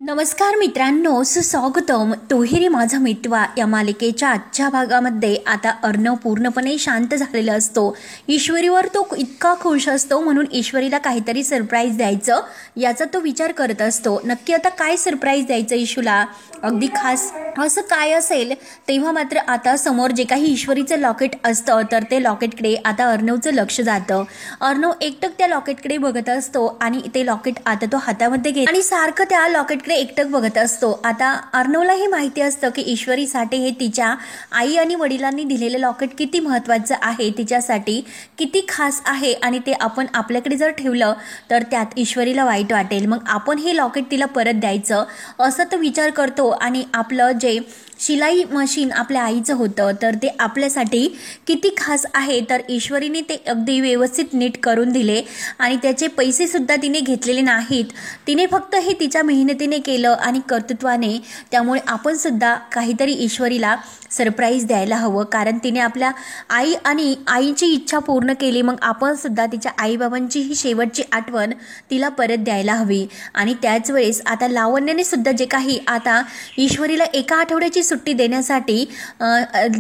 नमस्कार मित्रांनो, सुस्वागतम. तोही माझा मितवा या मालिकेच्या आजच्या भागामध्ये आता अर्णव पूर्णपणे शांत झालेला असतो. ईश्वरीवर तो इतका खुश असतो, म्हणून ईश्वरीला काहीतरी सरप्राईज द्यायचं याचा तो विचार करत असतो. नक्की आता काय सरप्राईज द्यायचं ईशूला, अगदी खास असं काय असेल. तेव्हा मात्र आता समोर जे काही ईश्वरीचं लॉकेट असतं तर ते लॉकेटकडे आता अर्णवचं लक्ष जातं. अर्णव एकटक त्या लॉकेटकडे बघत असतो आणि ते लॉकेट आता तो हातामध्ये घेतो आणि सारखं त्या लॉकेटकडे एकटक बघत असतो. आता अर्णवलाही माहिती असतं की ईश्वरीसाठी हे तिच्या आई आणि वडिलांनी दिलेलं लॉकेट किती महत्त्वाचं आहे, तिच्यासाठी किती खास आहे आणि ते आपण आपल्याकडे जर ठेवलं तर त्यात ईश्वरीला वाईट वाटेल. मग आपण हे लॉकेट तिला परत द्यायचं असं तो विचार करतो आणि आपलं जे शिलाई मशीन आपल्या आईचं होतं तर ते आपल्यासाठी किती खास आहे, तर ईश्वरीने ते अगदी व्यवस्थित नीट करून दिले आणि त्याचे पैसे सुद्धा तिने घेतलेले नाहीत. तिने फक्त हे तिच्या मेहनतीने केलं आणि कर्तृत्वाने. त्यामुळे आपण सुद्धा काहीतरी ईश्वरीला सरप्राईज द्यायला हवं, कारण तिने आपल्या आई आणि आईची इच्छा पूर्ण केली. मग आपण सुद्धा तिच्या आईबाबांची ही शेवटची आठवण तिला परत द्यायला हवी. आणि त्याच वेळेस आता लावण्याने सुद्धा जे काही आता ईश्वरीला एका आठवड्याची सुट्टी देण्यासाठी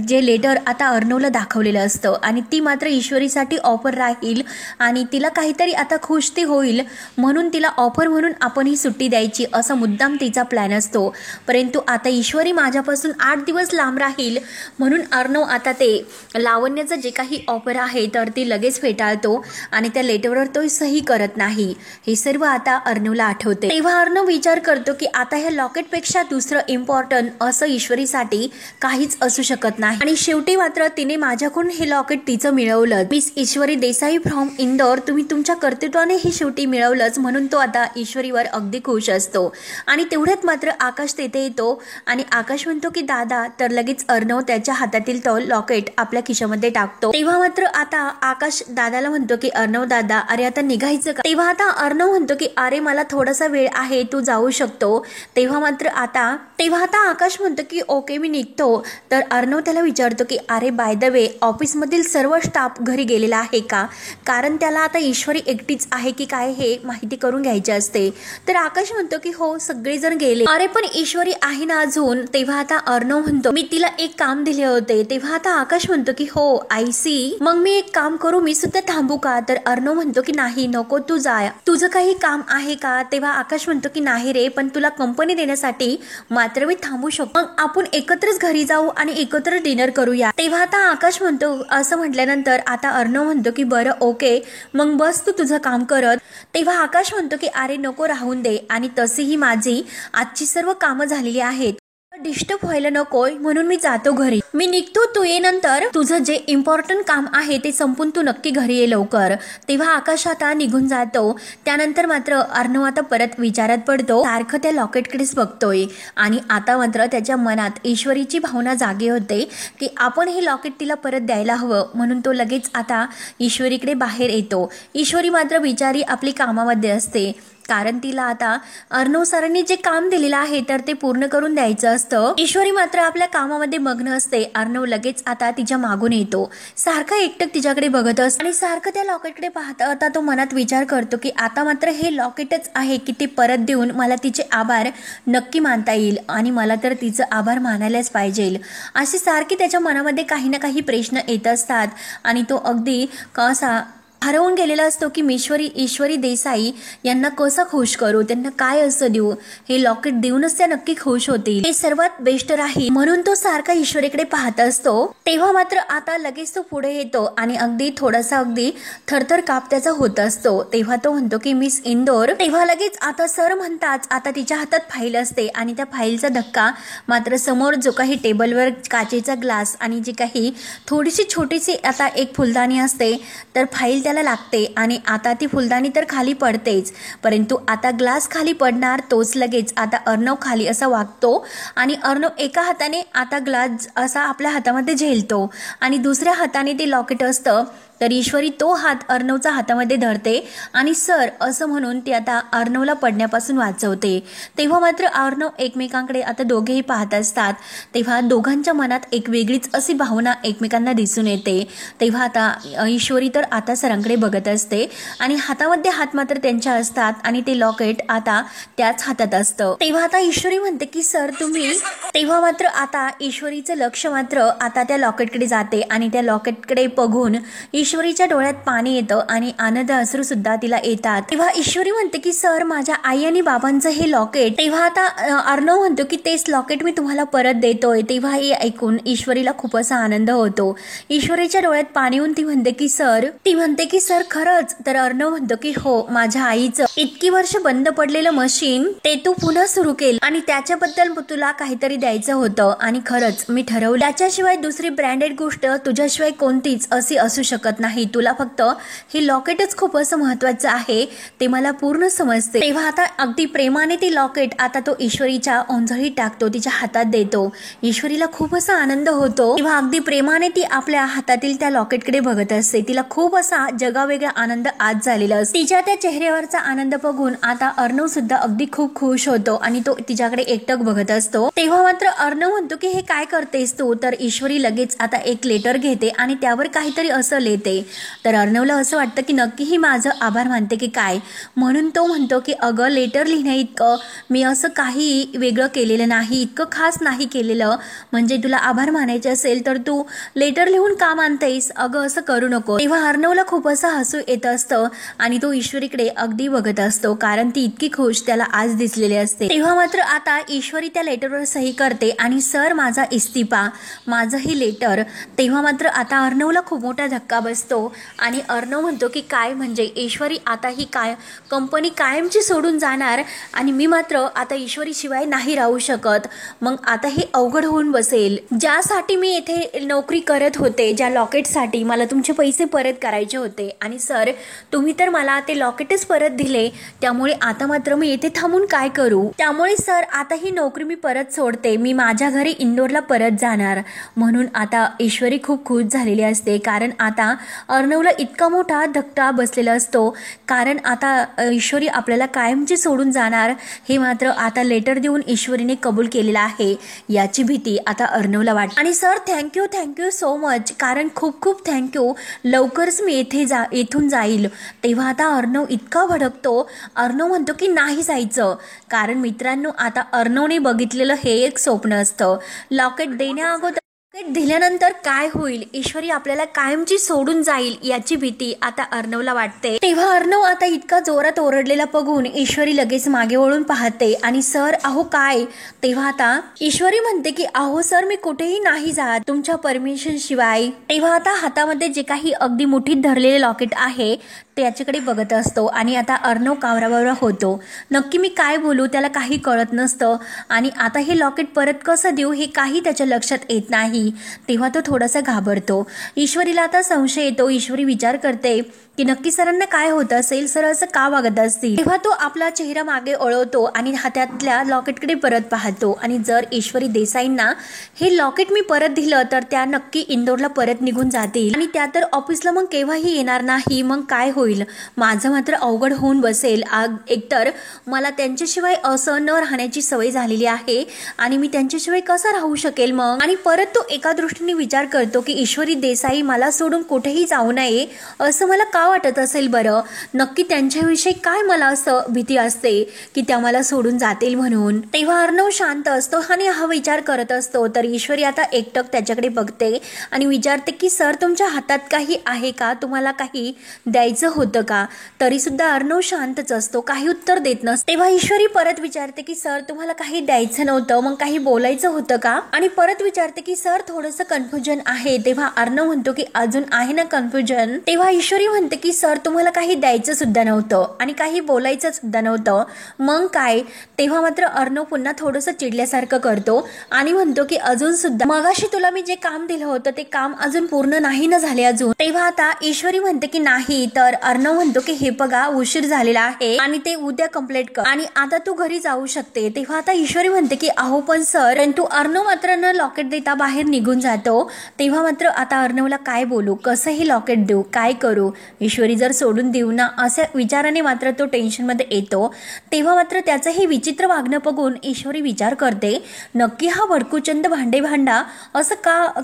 जे लेटर आता अर्णवला दाखवलेलं असतं आणि ती मात्र ईश्वरीसाठी ऑफर राहील आणि तिला काहीतरी आता खुश ती होईल म्हणून तिला ऑफर म्हणून आपण ही सुट्टी द्यायची असा मुद्दाम तिचा प्लॅन असतो. परंतु आता ईश्वरी माझ्यापासून 8 दिवस लांब राहील म्हणून अर्णव आता ते लावण्याचं जे काही ऑफर आहे तर ती लगेच फेटाळतो आणि त्या लेटरवर तो सही करत नाही. हे सर्व आता अर्णवला आठवते. तेव्हा अर्णव विचार करतो की आता ह्या लॉकेटपेक्षा दुसरं इम्पॉर्टंट असं ईश्वरीसाठी काहीच असू शकत नाही. आणि शेवटी मात्र तिने माझ्याकडून हे लॉकेट तिचं मिळवलं. Miss Ishwari Desai from Indore, तुम्ही तुमच्या कर्तृत्वाने हे शेवटी मिळवलंच म्हणून तो आता ईश्वरीवर अगदी खुश असतो. आणि तेवढ्यात मात्र आकाश तेथे येतो आणि आकाश म्हणतो की दादा, तर लगेच अर्णव त्याच्या हातातील तो लॉकेट आपल्या खिशामध्ये टाकतो. तेव्हा मात्र आता आकाश दादाला म्हणतो की अर्णव दादा, अरे आता निघायचं का? तेव्हा आता अर्णव म्हणतो की अरे मला थोडासा वेळ आहे, तू जाऊ शकतो. तेव्हा आता आकाश म्हणतो की ओके मी निघतो. तर अर्णव त्याला विचारतो की अरे बाय द वे, ऑफिसमधील सर्व स्टाफ घरी गेलेला आहे का? कारण त्याला आता ईश्वरी एकटीच आहे की काय हे माहिती करून घ्यायची असते. तर आकाश म्हणतो की हो सगळेजण गेले. अरे पण ईश्वरी आहे ना अजून? तेव्हा आता अर्णव म्हणतो मी तिला एक काम दिले होते. तेव्हा आता आकाश म्हणतो की हो आय सी, मग मी एक काम करू, मी सुद्धा थांबू का? तर अर्णव म्हणतो की नाही नको तू जा, तुझं काही काम आहे का? तेव्हा आकाश म्हणतो की नाही रे, पण तुला कंपनी देण्यासाठी मात्र मी थांबू शकतो. मग आपण एकत्रच घरी जाऊ आणि एकत्र डिनर करूया. तेव्हा आता आकाश म्हणतो, असं म्हटल्यानंतर आता अर्णव म्हणतो की बरं ओके, मग बस तू तुझं काम करत. तेव्हा आकाश म्हणतो की अरे नको राहून दे, आणि तशीही माझी आजची सर्व कामं झालेली आहेत, डिस्टर्ब व्हायला नकोय म्हणून मी जातो घरी. मी निघतो, तू ये नंतर. तुझं जे इम्पॉर्टंट काम आहे ते संपून तू नक्की घरी ये लवकर. तेव्हा आकाश आता निघून जातो. त्यानंतर मात्र अर्णव आता परत विचारात पडतो. सारखं त्या लॉकेटकडेच बघतोय आणि आता मात्र त्याच्या मनात ईश्वरीची भावना जागी होते की आपण हे लॉकेट तिला परत द्यायला हवं. म्हणून तो लगेच आता ईश्वरीकडे बाहेर येतो. ईश्वरी मात्र बिचारी आपली कामामध्ये असते, कारण तिला आता अर्णव सरांनी जे काम दिलेलं आहे तर ते पूर्ण करून द्यायचं असतं. ईश्वरी मात्र आपल्या कामामध्ये मग्न असते. अर्णव लगेच आता तिच्या मागून येतो, सारखं एकटक तिच्याकडे बघत असतो आणि सारखं त्या लॉकेटकडे पाहता आता तो मनात विचार करतो की आता मात्र हे लॉकेटच आहे की ते परत देऊन मला तिचे आभार नक्की मानता येईल आणि मला तर तिचं आभार मानायलाच पाहिजे. असे सारखे त्याच्या मनामध्ये काही ना काही प्रश्न येत असतात आणि तो अगदी कसा हरवून गेलेला असतो की ईश्वरी देसाई यांना कसं खुश करू, त्यांना काय असं देऊ, हे लॉकेट देऊनच त्या नक्की खुश होतील, हे सर्वात बेस्ट राहील. म्हणून तो सारखा ईश्वरीकडे पाहत असतो. तेव्हा मात्र आता लगेच तो पुढे येतो आणि अगदी थोडासा अगदी थरथर काप त्याचा होत असतो. तेव्हा तो म्हणतो की मिस इंदोर. तेव्हा लगेच आता सर म्हणताच आता तिच्या हातात फाईल असते आणि त्या फाईलचा धक्का मात्र समोर जो काही टेबलवर काचेचा ग्लास आणि जी काही थोडीशी छोटीशी आता एक फुलदाणी असते तर फाईल त्याला लागते आणि आता ती फुलदाणी तर खाली पडतेच. परंतु आता ग्लास खाली पडणार तोच लगेच आता अर्णव खाली असा वागतो आणि अर्णव एका हाताने आता ग्लास असा आपल्या हातामध्ये झेलतो आणि दुसऱ्या हाताने ते लॉकेट असतं तर ईश्वरी तो हात अर्णवचा हातामध्ये धरते आणि सर असं म्हणून ती आता अर्णवला पडण्यापासून वाचवते. तेव्हा मात्र अर्णव एकमेकांकडे आता दोघेही पाहत असतात. तेव्हा दोघांच्या मनात एक वेगळीच अशी भावना एकमेकांना दिसून येते. तेव्हा आता ईश्वरी तर आता सरांकडे बघत असते आणि हातामध्ये हात मात्र त्यांच्या असतात आणि ते लॉकेट आता त्याच हातात असतं. तेव्हा आता ईश्वरी म्हणते की सर तुम्ही. तेव्हा मात्र आता ईश्वरीचं लक्ष मात्र आता त्या लॉकेटकडे जाते आणि त्या लॉकेटकडे बघून ईश्वरीच्या डोळ्यात पाणी येतं आणि आनंद अश्रू सुद्धा तिला येतात. तेव्हा ईश्वरी म्हणते की सर माझ्या आई आणि बाबांचं हे लॉकेट. तेव्हा आता अर्णव म्हणतो की तेच लॉकेट मी तुम्हाला परत देतोय. तेव्हा हे ऐकून ईश्वरीला खूप असा आनंद होतो. ईश्वरीच्या डोळ्यात पाणी येऊन ती म्हणते की सर खरंच. तर अर्णव म्हणतो की हो माझ्या आईचं इतकी वर्ष बंद पडलेलं मशीन ते तू पुन्हा सुरू केलं आणि त्याच्याबद्दल तुला काहीतरी द्यायचं होतं आणि खरंच मी ठरवलं त्याच्याशिवाय दुसरी ब्रँडेड गोष्ट तुझ्याशिवाय कोणतीच अशी असू शकत नाही. तुला फक्त हे लॉकेटच खूप असं महत्वाचं आहे ते मला पूर्ण समजते. तेव्हा आता अगदी प्रेमाने ती लॉकेट आता तो ईश्वरीच्या ओंजळीत टाकतो, तिच्या हातात देतो. ईश्वरीला खूप असा आनंद होतो. तेव्हा अगदी प्रेमाने ती आपल्या हातातील त्या लॉकेटकडे बघत असते. तिला खूप असा जगावेगळा आनंद आज झालेला असतो. तिच्या त्या चेहऱ्यावरचा आनंद बघून आता अर्णव सुद्धा अगदी खूप खुश होतो आणि तो तिच्याकडे एकटक बघत असतो. तेव्हा मात्र अर्णव म्हणतो की हे काय करतेस तू. तर ईश्वरी लगेच आता एक लेटर घेते आणि त्यावर काहीतरी असं लिहिते. तर अर्णवला असं वाटतं की नक्की ही माझं आभार मानते की काय, म्हणून तो म्हणतो की अगं लेटर लिहिण्या इतकं मी असं काही वेगळं केलेलं नाही, इतकं खास नाही केलेलं. म्हणजे तुला आभार मानायचे असेल तर तू लेटर लिहून का मानतेस, अगं असं करू नको. तेव्हा अर्णवला खूप असं हसू येत असतं आणि तो ईश्वरीकडे अगदी बघत असतो कारण ती इतकी खुश त्याला आज दिसलेली असते. तेव्हा मात्र आता ईश्वरी त्या लेटरवर सही करते आणि सर माझा इस्तिफा, माझं हे लेटर. तेव्हा मात्र आता अर्णवला खूप मोठा धक्का बसतो आणि अर्णव म्हणतो की काय म्हणजे ईश्वरी आता ही काय कंपनी कायमची सोडून जाणार आणि मी मात्र आता ईश्वरी शिवाय नाही राहू शकत. मग आता हे अवघड होऊन बसेल. ज्यासाठी मी येथे नोकरी करत होते, ज्या लॉकेटसाठी मला तुमचे पैसे परत करायचे होते आणि सर तुम्ही तर मला ते लॉकेटच परत दिले, त्यामुळे आता मात्र मी येथे थांबून काय करू. त्यामुळे सर आता ही नोकरी मी परत सोडते, मी माझ्या घरी इंदोरला परत जाणार. म्हणून आता ईश्वरी खूप खुश झालेली असते कारण आता अर्णवला इतका मोठा धक्का बसलेला असतो कारण आता ईश्वरी आपल्याला कायमची सोडून जाणार हे मात्र आता लेटर देऊन ईश्वरीने कबूल केलेला आहे याची भीती आता अर्णवला वाटते. आणि सर थँक्यू सो मच, कारण खूप खूप थँक्यू, लवकरच मी इथून जाईल. तेव्हा आता अर्णव इतका भडकतो. अर्णव म्हणतो की नाही जायचं, कारण मित्रांनो आता अर्णवने बघितलेलं हे एक स्वप्न असतं. लॉकेट देण्या अगोदर दिल्यानंतर काय होईल, ईश्वरी आपल्याला कायमची सोडून जाईल याची भीती आता अर्णवला वाटते. तेव्हा अर्णव आता इतका जोरात ओरडलेला बघून ईश्वरी लगेच मागे वळून पाहते आणि सर अहो काय. तेव्हा आता ईश्वरी म्हणते की अहो सर मी कुठेही नाही जात तुमच्या परमिशन शिवाय. तेव्हा आता हातामध्ये जे काही अगदी मुठीत धरलेले लॉकेट आहे त्याच्याकडे बघत असतो आणि आता अर्णव कावराबावरा होतो. नक्की मी काय बोलू त्याला काही कळत नसतं आणि आता हे लॉकेट परत कसं देऊ हे काही त्याच्या लक्षात येत नाही. तेव्हा तो थोडासा घाबरतो. ईश्वरीला आता संशय येतो. ईश्वरी विचार करते की नक्की सरांना काय होत असेल, सर असं का वागत असतील. तेव्हा तो आपला चेहरा मागे वळवतो आणि हातातल्या लॉकेटकडे परत पाहतो आणि जर ईश्वरी देसाईंना हे लॉकेट मी परत दिलं तर त्या नक्की इंदोरला परत निघून जातील आणि त्या तर ऑफिसला मग केव्हाही येणार नाही. मग काय होईल, माझं मात्र अवघड होऊन बसेल. एकतर मला त्यांच्याशिवाय असं न राहण्याची सवय झालेली आहे आणि मी त्यांच्याशिवाय कसं राहू शकेल मग. आणि परत तो एका दृष्टीने विचार करतो की ईश्वरी देसाई मला सोडून कुठेही जाऊ नये असं मला का वाटत असेल बरं. नक्की त्यांच्याविषयी काय मला असं भीती असते की त्या मला सोडून जातील म्हणून. तेव्हा अर्णव शांत असतो आणि हा विचार करत असतो. तर ईश्वरी आता एकटक त्याच्याकडे बघते आणि विचारते की सर तुमच्या हातात काही आहे का, तुम्हाला काही द्यायचं होतं का. तरी सुद्धा अर्णव शांतच असतो, काही उत्तर देत नसतो. तेव्हा ईश्वरी परत विचारते की सर तुम्हाला काही द्यायचं नव्हतं, मग काही बोलायचं होतं का. आणि परत विचारते की सर थोडंसं कन्फ्युजन आहे. तेव्हा अर्णव म्हणतो की अजून आहे ना कन्फ्युजन. तेव्हा ईश्वरी म्हणते की सर तुम्हाला काही द्यायचं सुद्धा नव्हतं आणि काही बोलायचं सुद्धा नव्हतं, मग काय? तेव्हा मात्र अर्णव पुन्हा थोडंसं चिडल्यासारखं करतो आणि म्हणतो की अजून सुद्धा मगाशी तुला मी जे काम दिलं होतं ते काम अजून पूर्ण नाही ना झाले अजून. तेव्हा आता ईश्वरी म्हणते की नाही, तर अर्णव म्हणतो की हे बघा उशीर झालेला आहे आणि ते उद्या कंप्लीट कर आणि आता तू घरी जाऊ शकते. तेव्हा आता ईश्वरी म्हणते की अहो पण सर, परंतु अर्णव मात्र न लॉकेट देता बाहेर निघून जातो. तेव्हा मात्र आता अर्णवला काय बोलू, कसंही लॉकेट देऊ, काय करू, ईश्वरी जर सोडून देऊ ना अशा विचाराने मात्र तो टेन्शनमध्ये येतो. तेव्हा मात्र त्याचं हे विचित्र वागणं बघून ईश्वरी विचार करते, नक्की हा भडकूचंद भांडा असं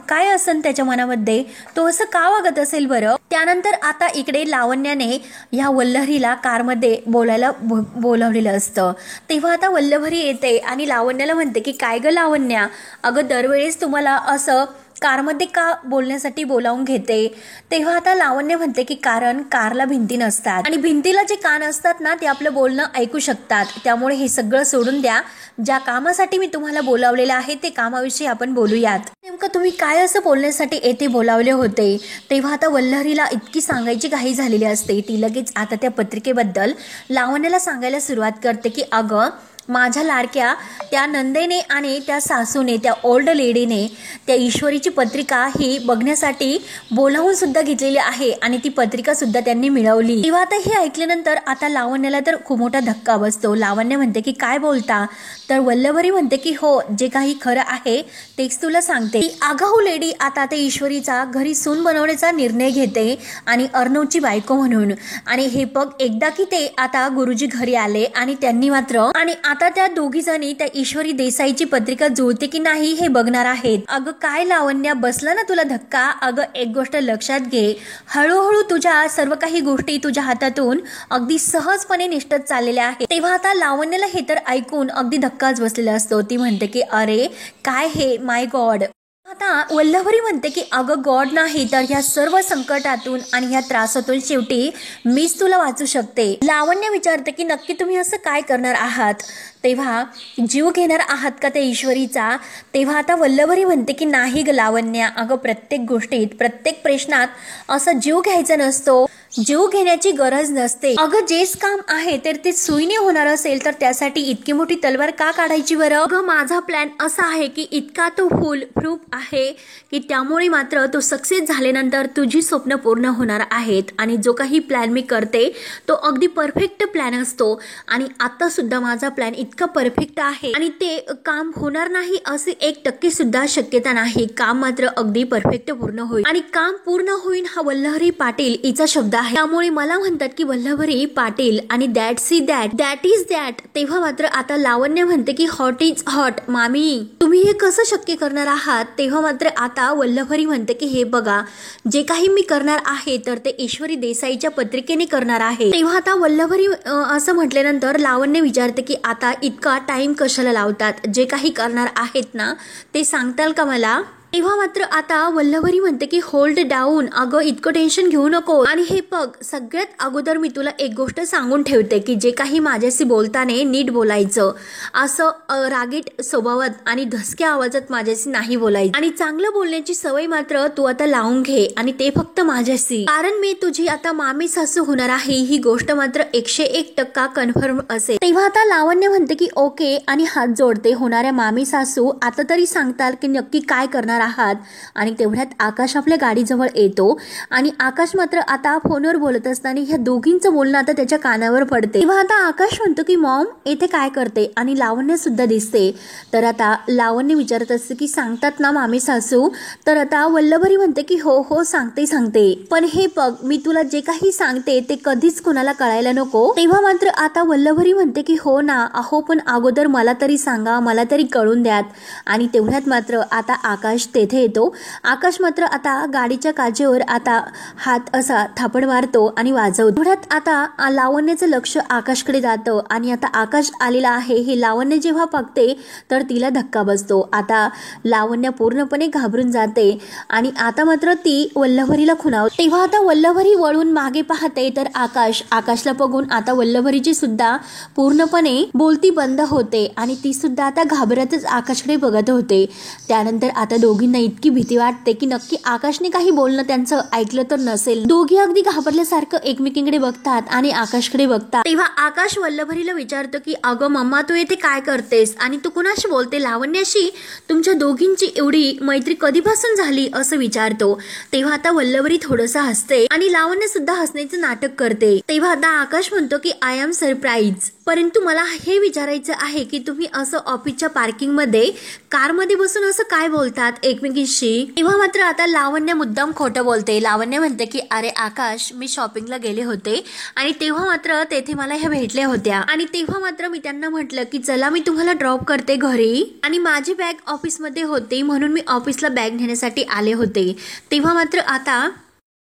काय असेल त्याच्या मनामध्ये, तो असं का वागत असेल बरं. त्यानंतर आता इकडे लावण्याने ह्या वल्लभरीला कारमध्ये बोलावलेलं असतं. तेव्हा आता वल्लभरी येते आणि लावण्याला म्हणते की काय ग लावण्या, अगं दरवेळेस तुम्हाला असं कारमध्ये का बोलण्यासाठी बोलावून घेते. तेव्हा आता लावण्य म्हणते की कारण कारला भिंती नसतात आणि भिंतीला जे कान असतात ना ते आपलं बोलणं ऐकू शकतात, त्यामुळे हे सगळं सोडून द्या, ज्या कामासाठी मी तुम्हाला बोलावलेलं आहे ते कामाविषयी आपण बोलूयात. नेमकं तुम्ही काय असं बोलण्यासाठी येथे बोलावले होते. तेव्हा आता वल्लभरीला इतकी सांगायची घाई झालेली असते, ती लगेच आता त्या पत्रिकेबद्दल लावण्याला सांगायला सुरुवात करते की अगं माझ्या लाडक्या त्या नंदेने आणि त्या सासूने, त्या ओल्ड लेडीने त्या ईश्वरीची पत्रिका ही बघण्यासाठी बोलावून सुद्धा घेतलेली आहे आणि ती पत्रिका सुद्धा त्यांनी मिळवली. तेव्हा आता हे ऐकल्यानंतर आता लावण्याला तर खूप मोठा धक्का बसतो. लावण्य म्हणते की काय बोलता, तर वल्लभरी म्हणते की हो, जे काही खरं आहे तेच तुला सांगते. ती आगाऊ लेडी आता त्या ईश्वरीचा घरी सून बनवण्याचा निर्णय घेते आणि अर्णवची बायको म्हणून. आणि हे बघ, एकदा की ते आता गुरुजी घरी आले आणि त्यांनी मात्र आणि आता त्या दोघी जणी त्या ईश्वरी देसाईची पत्रिका जुळते की नाही हे बघणार आहेत. अगं काय लावण्या, बसला ना तुला धक्का. अगं एक गोष्ट लक्षात घे, हळूहळू तुझ्या सर्व काही गोष्टी तुझ्या हातातून अगदी सहजपणे निष्ठत चाललेल्या आहेत. तेव्हा आता लावण्याला हे तर ऐकून अगदी धक्काच बसलेला असतो. ती म्हणते की अरे काय हे, माय गॉड. आता वल्लभरी म्हणते की अगं गॉड नाही, तर ह्या सर्व संकटातून आणि ह्या त्रासातून शेवटी मीच तुला वाचू शकते. लावण्य विचारते की नक्की तुम्ही असं काय करणार आहात. तेव्हा जीव घेणार आहात का त्या ईश्वरीचा. तेव्हा आता वल्लभरी म्हणते की नाही ग लावण्या, अगं प्रत्येक गोष्टीत प्रत्येक प्रश्नात असं जीव घ्यायचा नसतो, जीव घेण्याची गरज नसते. अगं जेच काम आहे तर ते सुईने होणार असेल तर त्यासाठी इतकी मोठी तलवार का काढायची बरं. अगं माझा प्लॅन असा आहे की इतका तो फुल प्रूफ आहे की त्यामुळे मात्र तो सक्सेस झाल्यानंतर तुझी स्वप्न पूर्ण होणार आहेत. आणि जो काही प्लॅन मी करते तो अगदी परफेक्ट प्लॅन असतो आणि आता सुद्धा माझा प्लॅन इतका परफेक्ट आहे आणि ते काम होणार नाही असे 1% सुद्धा शक्यता नाही. काम मात्र अगदी परफेक्ट पूर्ण होईल आणि काम पूर्ण होईल हा वल्लभरी पाटील हिचा शब्द आहे. त्यामुळे मला म्हणतात की वल्लभरी पाटील आणि दॅट इज दॅट. तेव्हा मात्र आता लावण्य म्हणते की हॉट इज हॉट मामी, तुम्ही हे कसं शक्य करणार आहात. तेव्हा मात्र आता वल्लभरी म्हणते की हे बघा, जे काही मी करणार आहे तर ते ईश्वरी देसाईच्या पत्रिकेने करणार आहे. तेव्हा आता वल्लभरी असं म्हटल्यानंतर लावण्य विचारते की आता इतका टाइम कशाला लावतात, जे काही करणार आहेत ना ते सांगताल का मला. तेव्हा मात्र आता वल्लभरी म्हणते की होल्ड डाऊन, अगं इतकं टेन्शन घेऊ नको. आणि हे बघ, सगळ्यात अगोदर मी तुला एक गोष्ट सांगून ठेवते की जे काही माझ्याशी बोलताना नीट बोलायचं, असं रागीट स्वभावात आणि धसक्या आवाजात माझ्याशी नाही बोलायचं. आणि चांगलं बोलण्याची सवय मात्र तू आता लावून घे आणि ते फक्त माझ्याशी, कारण मी तुझी आता मामी सासू होणार आहे ही गोष्ट मात्र 101% कन्फर्म असेल. तेव्हा आता लावण्य म्हणते की ओके आणि हात जोडते. होणाऱ्या मामी सासू आता तरी सांगताल की नक्की काय करणार आहात. आणि तेवढ्यात आकाश आपल्या गाडीजवळ येतो आणि आकाश मात्र आता फोनवर बोलत असताना ह्या दोघींचं बोलणं आता त्याच्या कानावर पडते. तेव्हा आता आकाश म्हणतो की मॉम येथे काय करते. आणि लावण्य सुद्धा दिसते. तर आता लावण्य विचारत असते की सांगतात ना मामी सासू. तर आता वल्लभरी म्हणते की हो हो सांगते, पण हे बघ मी तुला जे काही सांगते ते कधीच कोणाला कळायला नको. तेव्हा मात्र आता वल्लभरी म्हणते की हो ना, अहो पण अगोदर मला तरी सांगा, मला तरी कळून द्यात. आणि तेवढ्यात मात्र आता आकाश तेथे येतो. आकाश मात्र आता गाडीच्या काचेवर आता हात असा थापड मारतो आणि वाजवतो. थोड्यात आता लावण्याचं लक्ष आकाशकडे जातं आणि आता आकाश आलेला आहे हे लावण्य जेव्हा बघते तर तिला धक्का बसतो. आता लावण्य पूर्णपणे घाबरून जाते आणि आता मात्र ती वल्लभरीला खुणावते. तेव्हा आता वल्लभरी वळून मागे पाहते तर आकाशला बघून आता वल्लभरीची सुद्धा पूर्णपणे बोलती बंद होते आणि ती सुद्धा आता घाबरतच आकाशकडे बघत होते. त्यानंतर आता दोघी दोघींना इतकी भीती वाटते की नक्की आकाशने काही बोलणं त्यांचं ऐकलं तर नसेल. दोघी अगदी घाबरल्यासारखं एकमेकींकडे बघतात आणि आकाशकडे बघतात. तेव्हा आकाश वल्लभरीला विचारतो की अगं मम्मा, तू येथे काय करतेस आणि तू कुणाशी बोलते? लावण्याशी? तुमच्या दोघींची एवढी मैत्री कधीपासून झाली असं विचारतो. तेव्हा आता वल्लभरी थोडंसं हसते आणि लावण्य सुद्धा हसण्याचं नाटक करते. तेव्हा आता आकाश म्हणतो की आय एम सरप्राईज, परंतु मला हे विचारायचं आहे की तुम्ही असं ऑफिसच्या पार्किंग मध्ये कारमध्ये बसून असं काय बोलतात एकमेकींशी? तेव्हा मात्र आता लावण्य मुद्दाम खोटं बोलते. लावण्य म्हणते की अरे आकाश, मी शॉपिंगला गेले होते आणि तेव्हा मात्र तेथे मला ह्या भेटल्या होत्या आणि तेव्हा मात्र मी त्यांना म्हटलं की चला मी तुम्हाला ड्रॉप करते घरी, आणि माझी बॅग ऑफिसमध्ये होती म्हणून मी ऑफिसला बॅग नेण्यासाठी आले होते. तेव्हा मात्र आता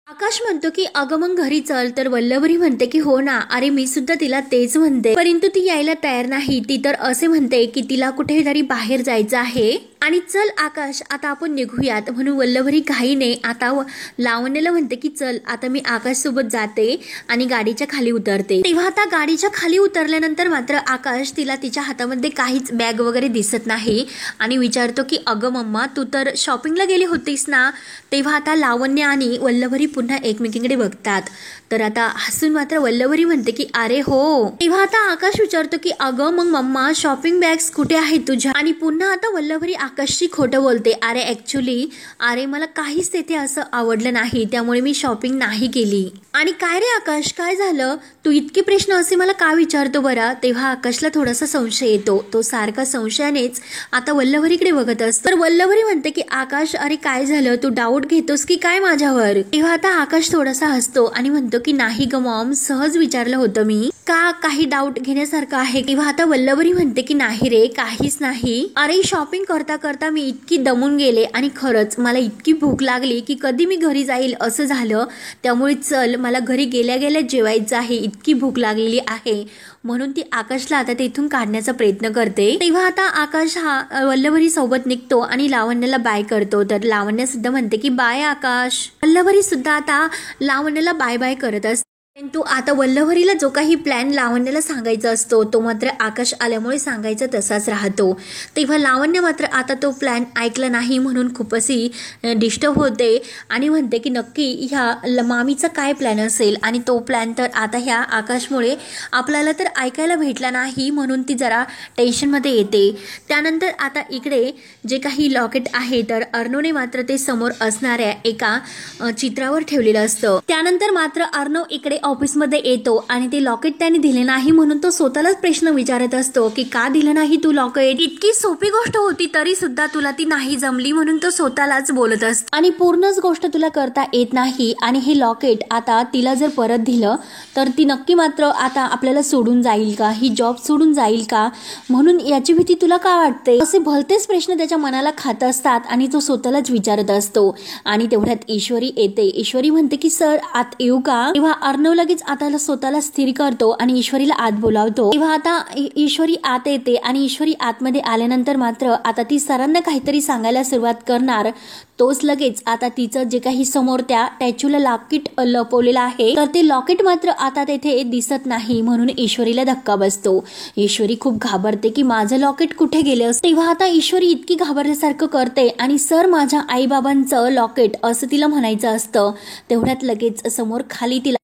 आकाश म्हणतो की अगं मग घरी चल. तर वल्लभरी म्हणते की हो ना, अरे मी सुद्धा तिला तेच म्हणते, परंतु ती यायला तयार नाही. ती तर असे म्हणते की तिला कुठेतरी बाहेर जायचं आहे आणि चल आकाश आता आपण निघूयात. म्हणून वल्लभरी घाईने आता लावण्याला म्हणते की चल आता मी आकाश सोबत जाते आणि गाडीच्या खाली उतरते. तेव्हा आता गाडीच्या खाली उतरल्यानंतर मात्र आकाश तिला तिच्या हातामध्ये काहीच बॅग वगैरे दिसत नाही आणि विचारतो की अगं मम्मा, तू तर शॉपिंगला गेली होतीस ना? तेव्हा आता लावण्य आणि वल्लभरी पुन्हा एकमेकींकडे बघतात. तर आता हसून मात्र वल्लभरी म्हणते की अरे हो. तेव्हा आता आकाश विचारतो की अगं मग मम्मा, शॉपिंग बॅग्स कुठे आहेत तुझ्या? आणि पुन्हा आता वल्लभरी आकाशची खोटं बोलते. अरे ऍक्च्युली मला काहीच तेथे असं आवडलं नाही, त्यामुळे मी शॉपिंग नाही केली. आणि काय रे आकाश, काय झालं? तू इतके प्रश्न असे मला का विचारतो बरं? तेव्हा आकाशला थोडासा संशय येतो. तो सारखा संशयानेच आता वल्लभरीकडे बघत असतो. तर वल्लभरी म्हणते की आकाश, अरे काय झालं? तू डाऊट घेतोस की काय माझ्यावर? तेव्हा आता आकाश थोडासा हसतो आणि म्हणतो की नाही ग मॉम, सहज विचारलं होतं मी. का काही डाऊट घेण्यासारखं आहे? तेव्हा आता वल्लभरी म्हणते की नाही रे, काहीच नाही. अरे शॉपिंग करता करता मी इतकी दमून गेले आणि खरंच मला इतकी भूक लागली की कधी मी घरी जाईल असं झालं. त्यामुळे चल, मला घरी गेल्या गेल्या जेवायचं आहे, इतकी भूक लागलेली आहे. म्हणून ती आकाशला आता तेथून काढण्याचा प्रयत्न करते. तेव्हा आता आकाश हा वल्लभरी सोबत निघतो आणि लावण्याला बाय करतो. तर लावण्य सुद्धा म्हणते की बाय आकाश. वल्लभरी सुद्धा आता लावण्याला बाय बाय करत असते. परंतु आता वल्लभरीला जो काही प्लॅन लावण्याला सांगायचा असतो तो मात्र आकाश आल्यामुळे सांगायचा तसाच राहतो. तेव्हा लावण्य मात्र आता तो प्लॅन ऐकला नाही म्हणून खूप अशी डिस्टर्ब होते आणि म्हणते की नक्की ह्या मामीचा काय प्लॅन असेल, आणि तो प्लॅन तर आता ह्या आकाशमुळे आपल्याला तर ऐकायला भेटला नाही म्हणून ती जरा टेन्शनमध्ये येते. त्यानंतर आता इकडे जे काही लॉकेट आहे तर अर्णवने मात्र ते समोर असणाऱ्या एका चित्रावर ठेवलेलं असतं. त्यानंतर मात्र अर्णव इकडे ऑफिसमध्ये येतो आणि ते लॉकेट त्याने दिले नाही म्हणून तो स्वतःलाच प्रश्न विचारत असतो की का दिलं नाही तू लॉकेट? इतकी सोपी गोष्ट होती तरी सुद्धा तुला ती नाही जमली म्हणून तो स्वतःलाच बोलत असतो. आणि पूर्णच गोष्ट तुला करता येत नाही आणि हे लॉकेट आता तिला जर परत दिलं तर ती नक्की मात्र आता आपल्याला सोडून जाईल का? ही जॉब सोडून जाईल का? म्हणून याची भीती तुला का वाटते? असे भलतेच प्रश्न त्याच्या मनाला खात असतात आणि तो स्वतःलाच विचारत असतो. आणि तेवढ्यात ईश्वरी येते. ईश्वरी म्हणते की सर आत येऊ का? तेव्हा अर्णव लगेच आता स्वतःला स्थिर करतो आणि ईश्वरीला आत बोलावतो. तेव्हा आता ईश्वरी आत येते आणि ईश्वरी आतमध्ये आल्यानंतर मात्र आता ती सरांना काहीतरी सांगायला सुरुवात करणार. तोच लगेच आता तिचं जे काही समोर त्या स्टॅच्यूला लॉकेट लपवलेलं आहे तर ते लॉकेट मात्र आता तेथे दिसत नाही म्हणून ईश्वरीला धक्का बसतो. ईश्वरी खूप घाबरते की माझं लॉकेट कुठे गेलं. तेव्हा आता ईश्वरी इतकी घाबरल्यासारखं करते आणि सर माझ्या आईबाबांचं लॉकेट असं तिला म्हणायचं असतं. तेवढ्यात लगेच समोर खाली तिला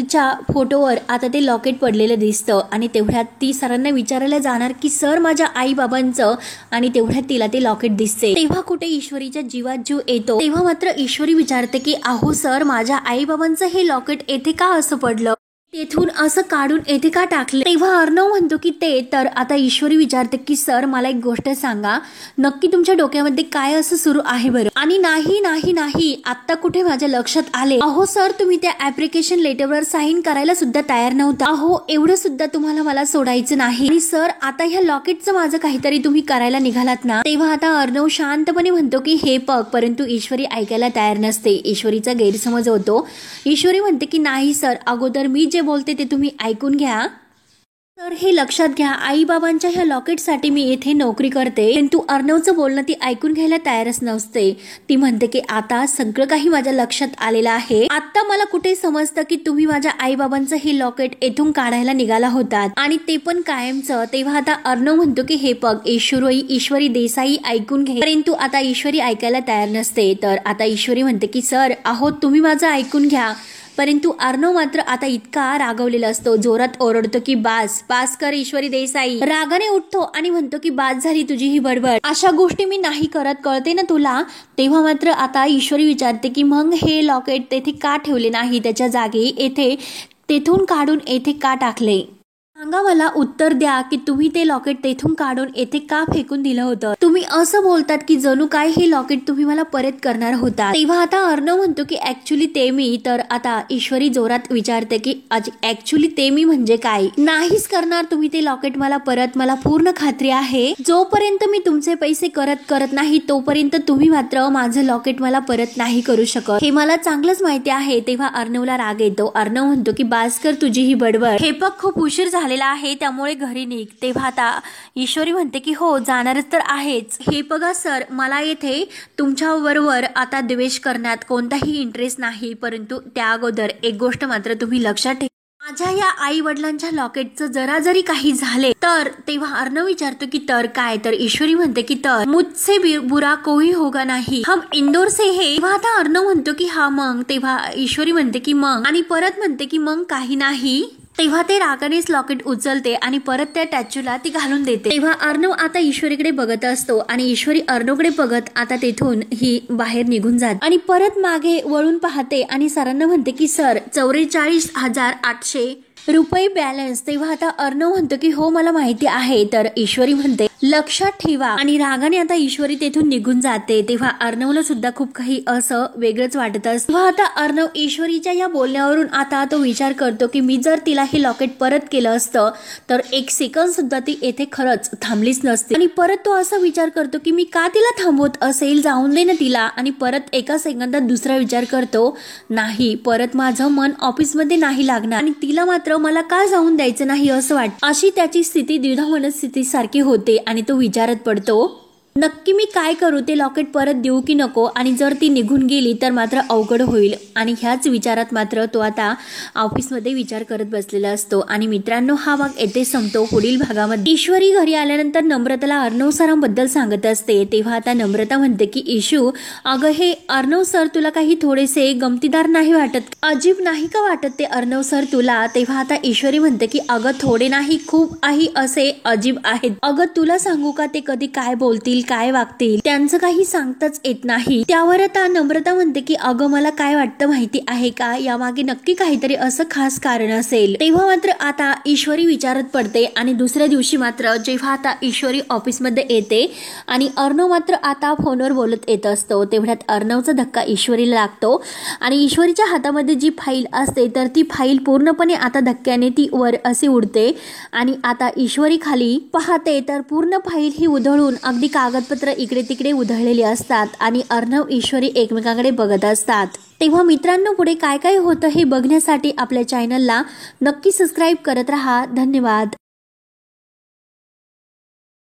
च्या फोटोवर आता ते लॉकेट पडलेलं दिसतं आणि तेवढ्यात ती सरांना विचारायला जाणार की सर माझ्या आई बाबांचं, आणि तेवढ्यात तिला ते लॉकेट दिसते. तेव्हा कुठे ईश्वरीच्या जीवात जीव येतो. तेव्हा मात्र ईश्वरी विचारते की अहो सर, माझ्या आई बाबांचं हे लॉकेट येथे का असं पडलं? तेथून असं काढून येथे का टाकले? तेव्हा अर्णव म्हणतो की ते तर आता ईश्वरी विचारते की सर मला एक गोष्ट सांगा, नक्की तुमच्या डोक्यामध्ये काय असं सुरू आहे बरं? आणि नाही नाही नाही, आता कुठे माझ्या लक्षात आले. अहो सर, तुम्ही त्या ऍप्लिकेशन लेटरवर साईन करायला सुद्धा तयार नव्हता. अहो एवढं सुद्धा तुम्हाला मला सोडायचं नाही. आणि सर आता ह्या लॉकेटचं माझं काहीतरी तुम्ही करायला निघालात ना? तेव्हा आता अर्णव शांतपणे म्हणतो की हे पग, परंतु ईश्वरी ऐकायला तयार नसते. ईश्वरीचा गैरसमज होतो. ईश्वरी म्हणते की नाही सर, अगोदर मी जे बोलते ते तुम्ही ऐकून घ्या. तर हे लक्षात घ्या, आईबाबांच्या ह्या लॉकेटसाठी मी येथे नोकरी करते. परंतु अर्णवचं बोलणं ती ऐकून घ्यायला तयारच नसते. ती म्हणते की आता सगळं काही माझ्या लक्षात आलेलं आहे. आता मला कुठे समजतं की तुम्ही माझ्या आईबाबांचं हे लॉकेट येथून काढायला निघाला होतात आणि ते पण कायमचं. तेव्हा आता अर्णव म्हणतो की हे बघ ईश्वरी देसाई ऐकून घे. परंतु आता ईश्वरी ऐकायला तयार नसते. तर आता ईश्वरी म्हणते की सर आहो तुम्ही माझं ऐकून घ्या. परंतु अर्णव मात्र आता इतका रागवलेला असतो, जोरात ओरडतो की बास कर ईश्वरी देसाई. रागाने उठतो आणि म्हणतो की बास झाली तुझी ही बडबड, अशा गोष्टी मी नाही करत, कळते ना तुला. तेव्हा मात्र आता ईश्वरी विचारते की मग हे लॉकेट तेथे का ठेवले नाही, त्याच्या जागी तेथून काढून येथे का टाकले, सांगा मला उत्तर द्या की तुम्ही ते लॉकेट तेथून काढून येथे का फेकून दिलं होतं. तुम्ही असं बोलतात की जणू काय हे लॉकेट तुम्ही मला परत करणार होता. तेव्हा आता अर्णव म्हणतो की ऍक्च्युली ते मी. तर आता ईश्वरी जोरात विचारते की ऍक्च्युली ते मी म्हणजे काय, नाहीच करणार तुम्ही ते लॉकेट मला परत. मला पूर्ण खात्री आहे जोपर्यंत मी तुमचे पैसे करत नाही तोपर्यंत तुम्ही मात्र माझं लॉकेट मला परत नाही करू शकत, हे मला चांगलंच माहिती आहे. तेव्हा अर्णवला राग येतो. अर्णव म्हणतो की बास कर तुझी ही बडबड, हे बघ खूप उशीर झालेला आहे त्यामुळे घरी निघ. तेव्हा आता ईश्वरी म्हणते की हो जाणारच तर आहेच. हे बघा सर, मला येथे तुमच्याबरोबर आता द्वेष करण्यात कोणताही इंटरेस्ट नाही, परंतु त्या अगोदर एक गोष्ट मात्र तुम्ही लक्षात ठेवा, माझ्या या आई वडिलांच्या लॉकेटचं जरा जरी काही झाले तर. तेव्हा अर्णव विचारतो की तर काय. तर ईश्वरी म्हणते की तर मुझसे बुरा कोई होगा नाही, हम इंदौर से है. तेव्हा आता अर्णव म्हणतो की हा मग. तेव्हा ईश्वरी म्हणते की मग, आणि परत म्हणते की मग काही नाही. तेव्हा ते रागानेच लॉकेट उचलते आणि परत त्या टॅच्यूला ती घालून देते. तेव्हा अर्णव आता ईश्वरीकडे बघत असतो आणि ईश्वरी अर्णवकडे बघत आता तेथून ही बाहेर निघून जाते आणि परत मागे वळून पाहते आणि सरांना म्हणते की सर 44,800 रुपये बॅलन्स. तेव्हा आता अर्णव म्हणतो की हो मला माहिती आहे. तर ईश्वरी म्हणते लक्षात ठेवा, आणि रागाने आता ईश्वरी तेथून निघून जाते. तेव्हा अर्णवला सुद्धा खूप काही असं वेगळंच वाटत असतं. तेव्हा आता अर्णव ईश्वरीच्या या बोलण्यावरून आता तो विचार करतो की मी जर तिला हे लॉकेट परत केलं असतं तर एक सेकंद सुद्धा ती येथे खरंच थांबलीच नसते. आणि परत तो असा विचार करतो की मी का तिला थांबवत असेल, जाऊन दे ना तिला. आणि परत एका सेकंदात दुसरा विचार करतो, नाही परत माझं मन ऑफिसमध्ये नाही लागणार आणि तिला मात्र मला का जाऊन द्यायचं नाही असं वाटतं. अशी त्याची स्थिती द्विधा मनस्थिती सारखी होते आणि तो विचारत पडतो नक्की मी काय करू, ते लॉकेट परत देऊ की नको, आणि जर ती निघून गेली तर मात्र अवघड होईल. आणि ह्याच विचारात मात्र तो आता ऑफिसमध्ये विचार करत बसलेला असतो. आणि मित्रांनो हा भाग येथे संपतो. पुढील भागामध्ये ईश्वरी घरी आल्यानंतर नम्रताला अर्णव सरांबद्दल सांगत असते. तेव्हा आता नम्रता म्हणते की ईशू अगं हे अर्णव सर तुला काही थोडेसे गमतीदार नाही वाटत, अजीब नाही का वाटत ते अर्णव सर तुला. तेव्हा आता ईश्वरी म्हणते की अगं थोडे नाही खूप काही असे अजीब आहेत. अगं तुला सांगू का ते कधी काय बोलतील काय वागतील त्यांचं काही सांगताच येत नाही. त्यावर आता नम्रता म्हणते की अगं मला काय वाटतं माहिती आहे का, यामागे नक्की काहीतरी असं खास कारण असेल. तेव्हा मात्र आता ईश्वरी विचारत पडते. आणि दुसऱ्या दिवशी मात्र जेव्हा आता ईश्वरी ऑफिसमध्ये येते आणि अर्णव मात्र आता फोनवर बोलत येत असतो, तेवढ्यात अर्णवचा धक्का ईश्वरीला लागतो आणि ईश्वरीच्या हातामध्ये जी फाईल असते तर ती फाईल पूर्णपणे आता धक्क्याने ती वर असे उडते. आणि आता ईश्वरी खाली पाहते तर पूर्ण फाईल ही उधळून अगदी कागदपत्र इकडे तिकडे उधळलेली असतात आणि अर्णव ईश्वरी एकमेकांकडे बघत असतात. तेव्हा मित्रांनो पुढे काय काय होतं हे बघण्यासाठी आपल्या चॅनलला नक्की सबस्क्राईब करत राहा. धन्यवाद.